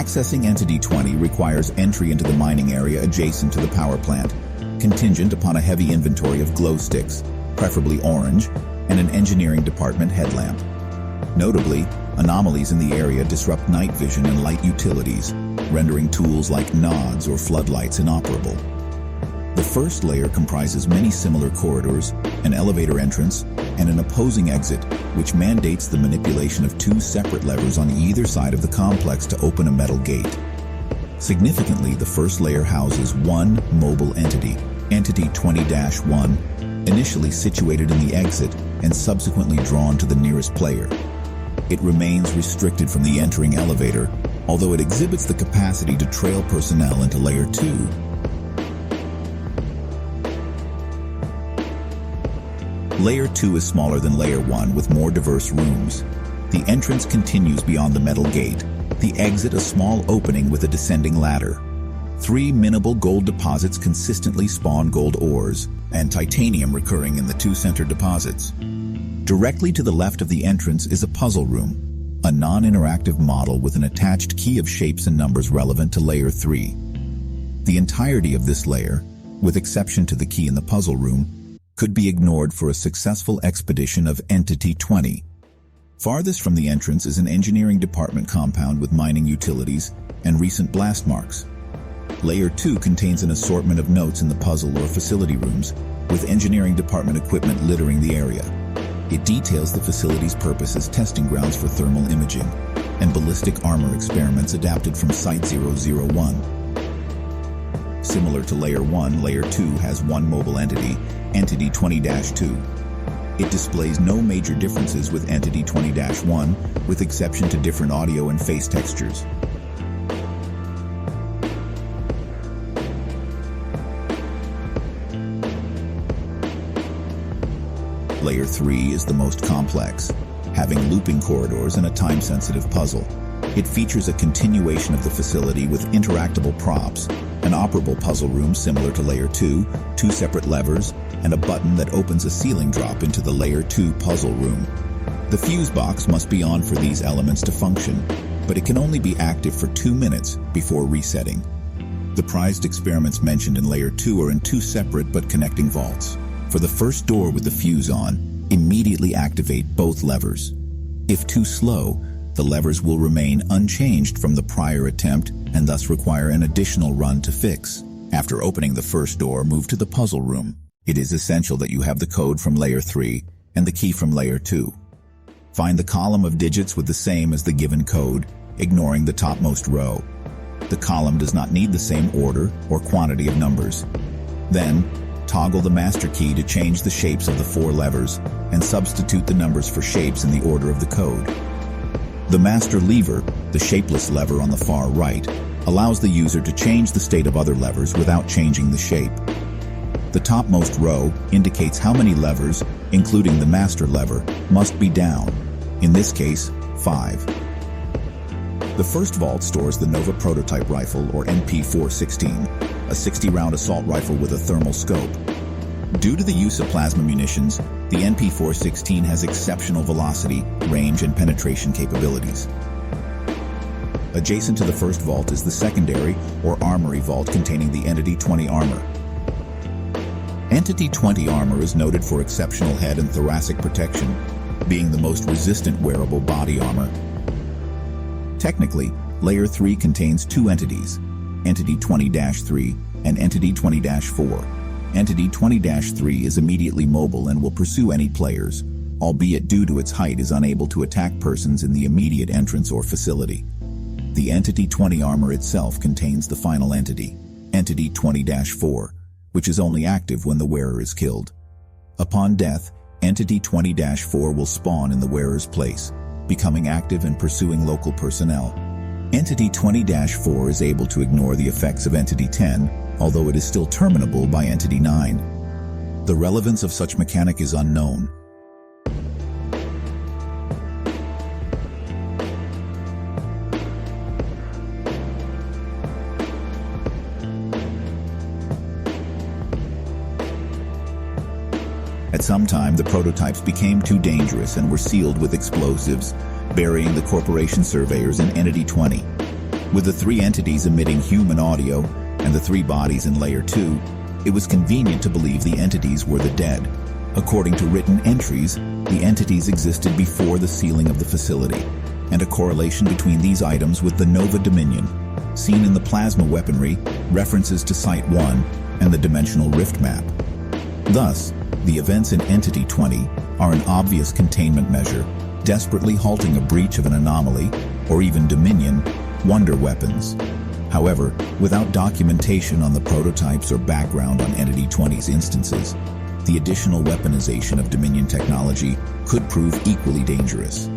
Accessing Entity 20 requires entry into the mining area adjacent to the power plant, contingent upon a heavy inventory of glow sticks, preferably orange, and an engineering department headlamp. Notably, anomalies in the area disrupt night vision and light utilities, rendering tools like nods or floodlights inoperable. The first layer comprises many similar corridors, an elevator entrance, and an opposing exit, which mandates the manipulation of two separate levers on either side of the complex to open a metal gate. Significantly, the first layer houses one mobile entity, Entity 20-1, initially situated in the exit and subsequently drawn to the nearest player. It remains restricted from the entering elevator, although it exhibits the capacity to trail personnel into Layer 2. Layer 2 is smaller than Layer 1 with more diverse rooms. The entrance continues beyond the metal gate, the exit a small opening with a descending ladder. 3 mineable gold deposits consistently spawn gold ores, and titanium recurring in the 2 center deposits. Directly to the left of the entrance is a puzzle room, a non-interactive model with an attached key of shapes and numbers relevant to Layer 3. The entirety of this layer, with exception to the key in the puzzle room, could be ignored for a successful expedition of Entity 20. Farthest from the entrance is an engineering department compound with mining utilities and recent blast marks. Layer 2 contains an assortment of notes in the puzzle or facility rooms, with engineering department equipment littering the area. It details the facility's purpose as testing grounds for thermal imaging and ballistic armor experiments adapted from Site-001. Similar to Layer 1, Layer 2 has one mobile entity, Entity 20-2. It displays no major differences with Entity 20-1, with exception to different audio and face textures. Layer 3 is the most complex, having looping corridors and a time-sensitive puzzle. It features a continuation of the facility with interactable props, an operable puzzle room similar to Layer 2, 2 separate levers, and a button that opens a ceiling drop into the Layer 2 puzzle room. The fuse box must be on for these elements to function, but it can only be active for 2 minutes before resetting. The prized experiments mentioned in Layer 2 are in 2 separate but connecting vaults. For the first door with the fuse on, immediately activate both levers. If too slow, the levers will remain unchanged from the prior attempt and thus require an additional run to fix. After opening the first door, move to the puzzle room. It is essential that you have the code from Layer 3 and the key from Layer 2. Find the column of digits with the same as the given code, ignoring the topmost row. The column does not need the same order or quantity of numbers. Then, toggle the master key to change the shapes of the 4 levers and substitute the numbers for shapes in the order of the code. The master lever, the shapeless lever on the far right, allows the user to change the state of other levers without changing the shape. The topmost row indicates how many levers, including the master lever, must be down, in this case, 5. The first vault stores the Nova prototype rifle, or NP416, a 60-round assault rifle with a thermal scope. Due to the use of plasma munitions, the NP416 has exceptional velocity, range, and penetration capabilities. Adjacent to the first vault is the secondary, or armory vault containing the Entity 20 armor. Entity 20 armor is noted for exceptional head and thoracic protection, being the most resistant wearable body armor. Technically, Layer 3 contains 2 entities, Entity 20-3 and Entity 20-4. Entity 20-3 is immediately mobile and will pursue any players, albeit due to its height is unable to attack persons in the immediate entrance or facility. The Entity 20 armor itself contains the final entity, Entity 20-4, which is only active when the wearer is killed. Upon death, Entity 20-4 will spawn in the wearer's place, becoming active and pursuing local personnel. Entity 20-4 is able to ignore the effects of Entity 10, although it is still terminable by Entity 9. The relevance of such mechanic is unknown. At some time, the prototypes became too dangerous and were sealed with explosives, burying the corporation surveyors in Entity 20. With the 3 entities emitting human audio and the 3 bodies in Layer 2, it was convenient to believe the entities were the dead. According to written entries, the entities existed before the sealing of the facility, and a correlation between these items with the Nova Dominion, seen in the plasma weaponry, references to Site 1 and the Dimensional Rift map. Thus, the events in Entity 20 are an obvious containment measure, desperately halting a breach of an anomaly, or even Dominion, wonder weapons. However, without documentation on the prototypes or background on Entity 20's instances, the additional weaponization of Dominion technology could prove equally dangerous.